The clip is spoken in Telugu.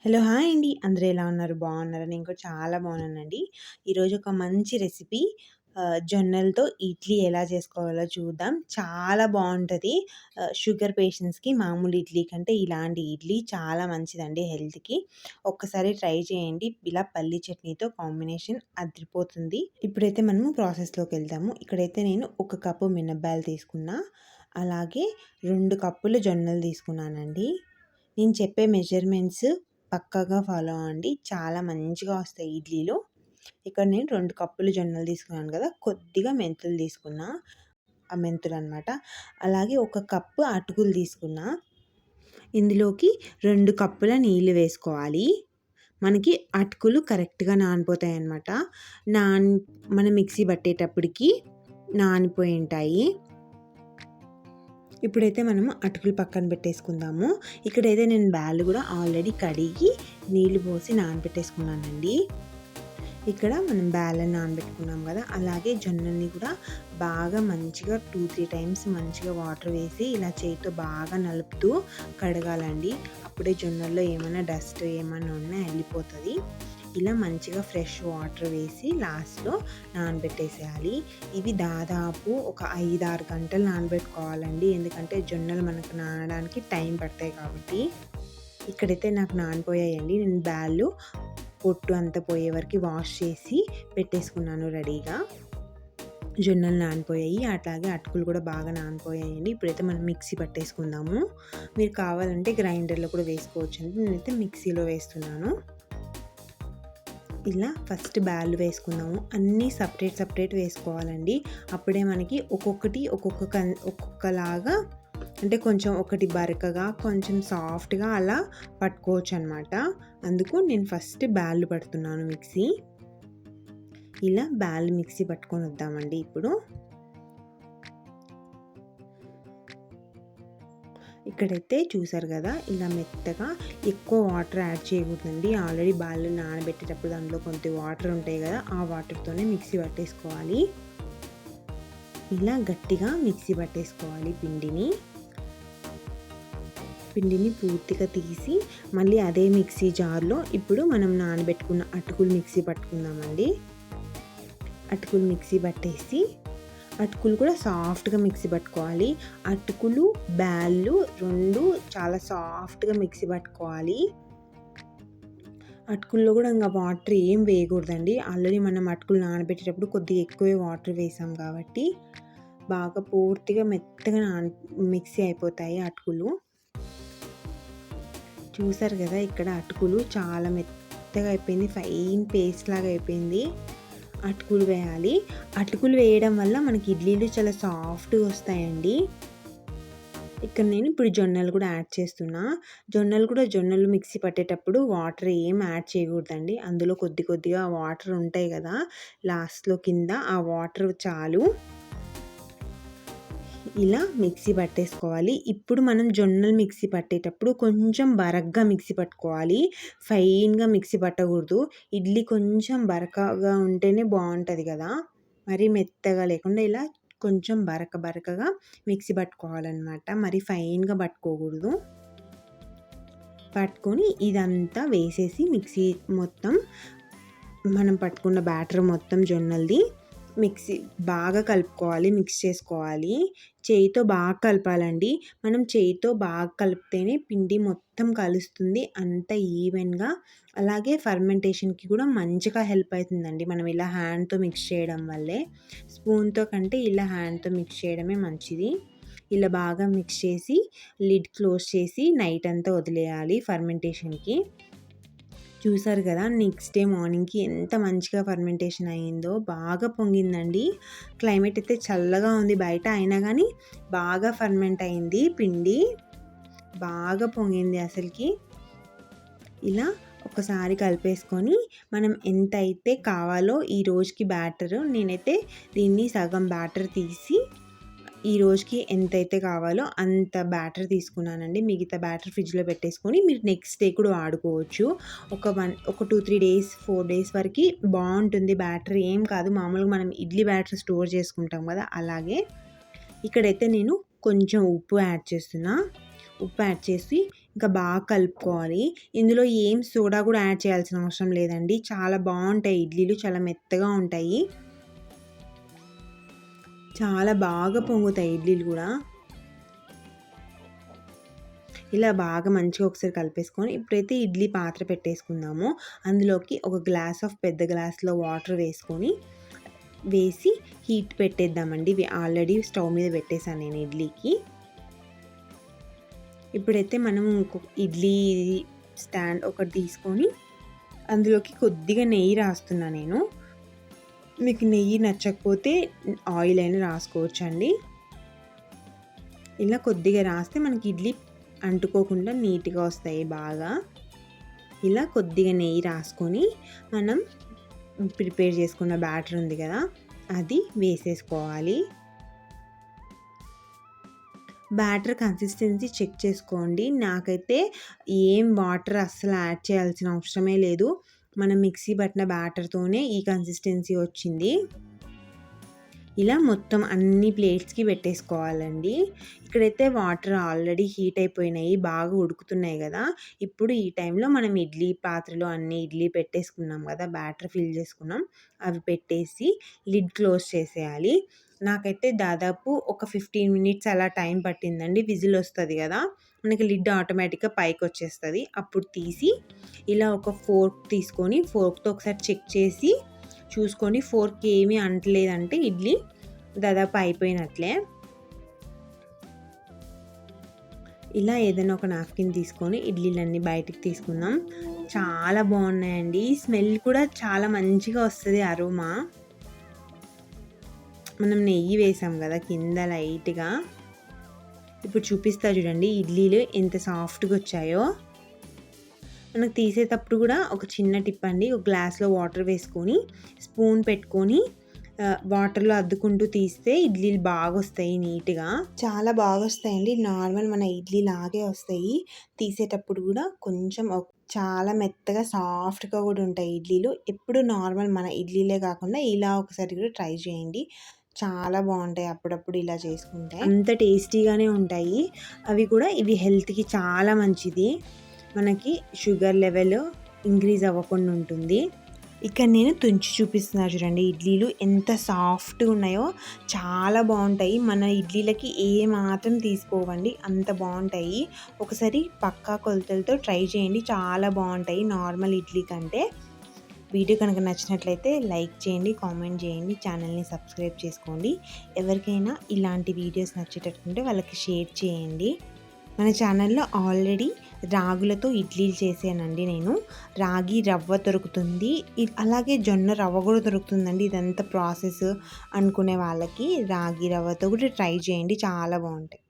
హలో! హాయ్ అండి. అందరూ ఎలా ఉన్నారు? బాగున్నారా? నేను కూడా చాలా బాగున్నానండి. ఈరోజు ఒక మంచి రెసిపీ జొన్నలతో ఇడ్లీ ఎలా చేసుకోవాలో చూద్దాం. చాలా బావుంటది. షుగర్ పేషెంట్స్‌కి మామూలు ఇడ్లీ కంటే ఇలాంటి ఇడ్లీ చాలా మంచిదండి హెల్త్‌కి. ఒక్కసారి ట్రై చేయండి. ఇలా పల్లి చట్నీతో కాంబినేషన్ అదిరిపోతుంది. ఇప్పుడైతే మనము ప్రాసెస్‌లోకెళ్దాము. ఇక్కడైతే నేను ఒక కప్పు మినపప్పాలు తీసుకున్నా. అలాగే 2 కప్పులు జొన్నలు తీసుకున్నానండి. నేను చెప్పే మెజర్‌మెంట్స్ పక్కాగా ఫాలో అవ్వండి. చాలా మంచిగా వస్తాయి ఇడ్లీలు. ఇక్కడ నేను 2 కప్పులు జొన్నలు తీసుకున్నాను కదా! కొద్దిగా మెంతులు తీసుకున్నా. ఆ మెంతులనమాట. అలాగే ఒక కప్పు అటుకులు తీసుకున్నా. ఇందులోకి 2 కప్పుల నీళ్లు వేసుకోవాలి. మనకి అటుకులు కరెక్ట్‌గా నానిపోతాయన్నమాట. నాన్ మనం మిక్సీ పట్టేటప్పటికి నానిపోయి ఉంటాయి. ఇప్పుడైతే మనము అటుకులు పక్కన పెట్టేసుకుందాము. ఇక్కడైతే నేను బ్యాళ్ళు కూడా ఆల్రెడీ కడిగి నీళ్లు పోసి నానబెట్టేసుకున్నానండి. ఇక్కడ మనం బ్యాళ్ళని నానబెట్టుకున్నాం కదా! అలాగే జొన్నల్ని కూడా బాగా మంచిగా 2-3 టైమ్స్ మంచిగా వాటర్ వేసి ఇలా చేతితో బాగా నలుపుతూ కడగాలండి. అప్పుడే జొన్నల్లో ఏమైనా డస్ట్ ఏమైనా ఉన్నా వెళ్ళిపోతుంది. ఇలా మంచిగా ఫ్రెష్ వాటర్ వేసి లాస్ట్‌లో నానబెట్టేసేయాలి. ఇవి దాదాపు ఒక 5-6 గంటలు నానబెట్టుకోవాలండి. ఎందుకంటే జొన్నలు మనకు నానడానికి టైం పడతాయి కాబట్టి. ఇక్కడైతే నాకు నానిపోయాయండి. నేను బ్యాళ్ళు పొట్టు అంతా పోయే వరకు వాష్ చేసి పెట్టేసుకున్నాను రెడీగా. జొన్నలు నానిపోయాయి. అట్లాగే అటుకులు కూడా బాగా నానిపోయాయండి. ఇప్పుడైతే మనం మిక్సీ పట్టేసుకుందాము. మీరు కావాలంటే గ్రైండర్‌లో కూడా వేసుకోవచ్చండి. నేనైతే మిక్సీలో వేస్తున్నాను. ఇలా ఫస్ట్ బ్యాళ్ళు వేసుకుందాము. అన్నీ సపరేట్ వేసుకోవాలండి. అప్పుడే మనకి ఒక్కొక్కలాగా అంటే కొంచెం ఒకటి బరకగా కొంచెం సాఫ్ట్‌గా అలా పట్టుకోవచ్చు అనమాట. అందుకు నేను ఫస్ట్ బ్యాళ్ళు పడుతున్నాను మిక్సీ. ఇలా బ్యాళ్ళు మిక్సీ పట్టుకొని వద్దామండి ఇప్పుడు. ఇక్కడైతే చూసారు కదా! ఇలా మెత్తగా ఎక్కువ వాటర్ యాడ్ చేయకూడదండి. ఆల్రెడీ బ్యాళ్ళు నానబెట్టేటప్పుడు దాంట్లో కొంత వాటర్ ఉంటాయి కదా! ఆ వాటర్‌తోనే మిక్సీ పట్టేసుకోవాలి. ఇలా గట్టిగా మిక్సీ పట్టేసుకోవాలి పిండిని. పూర్తిగా తీసి మళ్ళీ అదే మిక్సీ జార్‌లో ఇప్పుడు మనం నానబెట్టుకున్న అటుకులు మిక్సీ పట్టుకుందామండి. అటుకులు మిక్సీ పట్టేసి అటుకులు కూడా సాఫ్ట్‌గా మిక్సీ పట్టుకోవాలి. అటుకులు, బ్యాళ్ళు 2 చాలా సాఫ్ట్‌గా మిక్సీ పట్టుకోవాలి. అటుకుల్లో కూడా ఇంక వాటర్ ఏం వేయకూడదండి. ఆల్రెడీ మనం అటుకులు నానబెట్టేటప్పుడు కొద్దిగా ఎక్కువే వాటర్ వేసాం కాబట్టి బాగా పూర్తిగా మెత్తగా మిక్సీ అయిపోతాయి అటుకులు. చూసారు కదా! ఇక్కడ అటుకులు చాలా మెత్తగా అయిపోయింది. ఫైన్ పేస్ట్ లాగా అయిపోయింది. అటుకులు వేయాలి. అటుకులు వేయడం వల్ల మనకి ఇడ్లీలు చాలా సాఫ్ట్‌గా వస్తాయండి. ఇక్కడ నేను ఇప్పుడు జొన్నలు కూడా యాడ్ చేస్తున్నా. జొన్నలు మిక్సీ పట్టేటప్పుడు వాటర్ ఏం యాడ్ చేయకూడదండి. అందులో కొద్దిగా వాటర్ ఉంటాయి కదా! లాస్ట్‌లో కింద ఆ వాటర్ చాలు. ఇలా మిక్సీ పట్టేసుకోవాలి. ఇప్పుడు మనం జొన్నలు మిక్సీ పట్టేటప్పుడు కొంచెం బరగ్గా మిక్సీ పట్టుకోవాలి. ఫైన్‌గా మిక్సీ పట్టకూడదు. ఇడ్లీ కొంచెం బరకగా ఉంటేనే బావుంటది కదా! మరీ మెత్తగా లేకుండా ఇలా కొంచెం బరకగా మిక్సీ పట్టుకోవాలనమాట. మరి ఫైన్‌గా పట్టుకోకూడదు. పట్టుకొని ఇదంతా వేసేసి మిక్సీ మొత్తం మనం పట్టుకున్న బ్యాటర్ మొత్తం జొన్నలది మిక్సీ బాగా కలుపుకోవాలి. మిక్స్ చేసుకోవాలి. చేయితో బాగా కలపాలండి. మనం చేయితో బాగా కలిపితేనే పిండి మొత్తం కలుస్తుంది అంత ఈవెన్‌గా. అలాగే ఫర్మెంటేషన్‌కి కూడా మంచిగా హెల్ప్ అవుతుందండి. మనం ఇలా హ్యాండ్‌తో మిక్స్ చేయడం వల్లే. స్పూన్‌తో కంటే ఇలా హ్యాండ్‌తో మిక్స్ చేయడమే మంచిది. ఇలా బాగా మిక్స్ చేసి లిడ్ క్లోజ్ చేసి నైట్ అంతా వదిలేయాలి ఫర్మెంటేషన్‌కి. చూసారు కదా! నెక్స్ట్ డే మార్నింగ్‌కి ఎంత మంచిగా ఫర్మెంటేషన్ అయిందో. బాగా పొంగిందండి. క్లైమేట్ అయితే చల్లగా ఉంది బయట. అయినా కానీ బాగా ఫర్మెంట్ అయింది పిండి. బాగా పొంగింది అసలుకి. ఇలా ఒకసారి కలిపేసుకొని మనం ఎంతైతే కావాలో ఈ రోజుకి బ్యాటర్ నేనైతే దీన్ని సగం బ్యాటర్ తీసి ఈ రోజుకి ఎంతైతే కావాలో అంత బ్యాటర్ తీసుకున్నానండి. మిగతా బ్యాటర్ ఫ్రిడ్జ్‌లో పెట్టేసుకొని మీరు నెక్స్ట్ డే కూడా వాడుకోవచ్చు. ఒక 2-3 డేస్ 4 డేస్ వరకు బాగుంటుంది బ్యాటర్. ఏం కాదు, మామూలుగా మనం ఇడ్లీ బ్యాటర్ స్టోర్ చేసుకుంటాం కదా అలాగే. ఇక్కడైతే నేను కొంచెం ఉప్పు యాడ్ చేస్తున్నా. ఉప్పు యాడ్ చేసి ఇంకా బాగా కలుపుకోవాలి. ఇందులో ఏం సోడా కూడా యాడ్ చేయాల్సిన అవసరం లేదండి. చాలా బాగుంటాయి ఇడ్లీలు, చాలా మెత్తగా ఉంటాయి. చాలా బాగా పొంగుతాయి ఇడ్లీలు కూడా. ఇలా బాగా మంచిగా ఒకసారి కలిపేసుకొని ఇప్పుడైతే ఇడ్లీ పాత్ర పెట్టేసుకుందాము. అందులోకి ఒక పెద్ద గ్లాస్లో వాటర్ వేసి హీట్ పెట్టేద్దామండి. ఆల్రెడీ స్టవ్ మీద పెట్టేసాను నేను ఇడ్లీకి. ఇప్పుడైతే మనం ఇడ్లీ స్టాండ్ ఒకటి తీసుకొని అందులోకి కొద్దిగా నెయ్యి రాస్తున్నా నేను. మీకు నెయ్యి నచ్చకపోతే ఆయిల్ అయినా రాసుకోవచ్చండి. ఇలా కొద్దిగా రాస్తే మనకి ఇడ్లీ అంటుకోకుండా నీట్గా వస్తాయి బాగా. ఇలా కొద్దిగా నెయ్యి రాసుకొని మనం ప్రిపేర్ చేసుకున్న బ్యాటర్ ఉంది కదా, అది వేసేసుకోవాలి. బ్యాటర్ కన్సిస్టెన్సీ చెక్ చేసుకోండి. నాకైతే ఏం వాటర్ అస్సలు యాడ్ చేయాల్సిన అవసరమే లేదు. మనం మిక్సీ పట్టిన బ్యాటర్తోనే ఈ కన్సిస్టెన్సీ వచ్చింది. ఇలా మొత్తం అన్ని ప్లేట్స్కి పెట్టేసుకోవాలండి. ఇక్కడైతే వాటర్ ఆల్రెడీ హీట్ అయిపోయినాయి, బాగా ఉడుకుతున్నాయి కదా. ఇప్పుడు ఈ టైంలో మనం ఇడ్లీ పాత్రలో అన్ని ఇడ్లీ పెట్టేసుకున్నాం కదా, బ్యాటర్ ఫిల్ చేసుకున్నాం, అవి పెట్టేసి లిడ్ క్లోజ్ చేసేయాలి. నాకైతే దాదాపు ఒక 15 మినిట్స్ అలా టైం పట్టిందండి. విజిల్ వస్తుంది కదా, మనకి లిడ్ ఆటోమేటిక్గా పైకి వచ్చేస్తుంది. అప్పుడు తీసి ఇలా ఒక ఫోర్క్ తీసుకొని ఫోర్క్తో ఒకసారి చెక్ చేసి చూసుకొని ఫోర్క్ ఏమీ అంటలేదంటే ఇడ్లీ దాదాపు అయిపోయినట్లే. ఇలా ఏదైనా ఒక నాప్కిన్ తీసుకొని ఇడ్లీలన్నీ బయటికి తీసుకుందాం. చాలా బాగున్నాయండి. స్మెల్ కూడా చాలా మంచిగా వస్తుంది, అరోమా. మనం నెయ్యి వేసాం కదా కింద లైట్గా. ఇప్పుడు చూపిస్తా చూడండి ఇడ్లీలు ఎంత సాఫ్ట్గా వచ్చాయో. మనకు తీసేటప్పుడు కూడా ఒక చిన్న టిప్ అండి, ఒక గ్లాస్లో వాటర్ వేసుకొని స్పూన్ పెట్టుకొని వాటర్లో అద్దుకుంటూ తీస్తే ఇడ్లీలు బాగా వస్తాయి, నీట్గా చాలా బాగా వస్తాయండి. నార్మల్ మన ఇడ్లీ లాగే వస్తాయి. తీసేటప్పుడు కూడా కొంచెం చాలా మెత్తగా సాఫ్ట్గా కూడా ఉంటాయి ఇడ్లీలు. ఎప్పుడు నార్మల్ మన ఇడ్లీలే కాకుండా ఇలా ఒకసారి కూడా ట్రై చేయండి, చాలా బాగుంటాయి. అప్పుడప్పుడు ఇలా చేసుకుంటే అంత టేస్టీగానే ఉంటాయి. ఇవి హెల్త్కి చాలా మంచిది. మనకి షుగర్ లెవెల్ ఇంక్రీజ్ అవ్వకుండా ఉంటుంది. ఇక్కడ నేను తుంచి చూపిస్తున్నా చూడండి, ఇడ్లీలు ఎంత సాఫ్ట్గా ఉన్నాయో, చాలా బాగుంటాయి. మన ఇడ్లీలకి ఏ మాత్రం తీసుకోవండి, అంత బాగుంటాయి. ఒకసారి పక్కా కొలతలతో ట్రై చేయండి, చాలా బాగుంటాయి నార్మల్ ఇడ్లీ కంటే. వీడియో కనుక నచ్చినట్లయితే లైక్ చేయండి, కామెంట్ చేయండి, ఛానల్ని సబ్స్క్రైబ్ చేసుకోండి. ఎవరికైనా ఇలాంటి వీడియోస్ నచ్చేటట్టుంటే వాళ్ళకి షేర్ చేయండి. మన ఛానల్లో ఆల్రెడీ రాగులతో ఇడ్లీలు చేసానండి నేను. రాగి రవ్వ దొరుకుతుంది, అలాగే జొన్న రవ్వ కూడా దొరుకుతుందండి. ఇదంతా ప్రాసెస్ అనుకునే వాళ్ళకి రాగి రవ్వతో కూడా ట్రై చేయండి, చాలా బాగుంటాయి.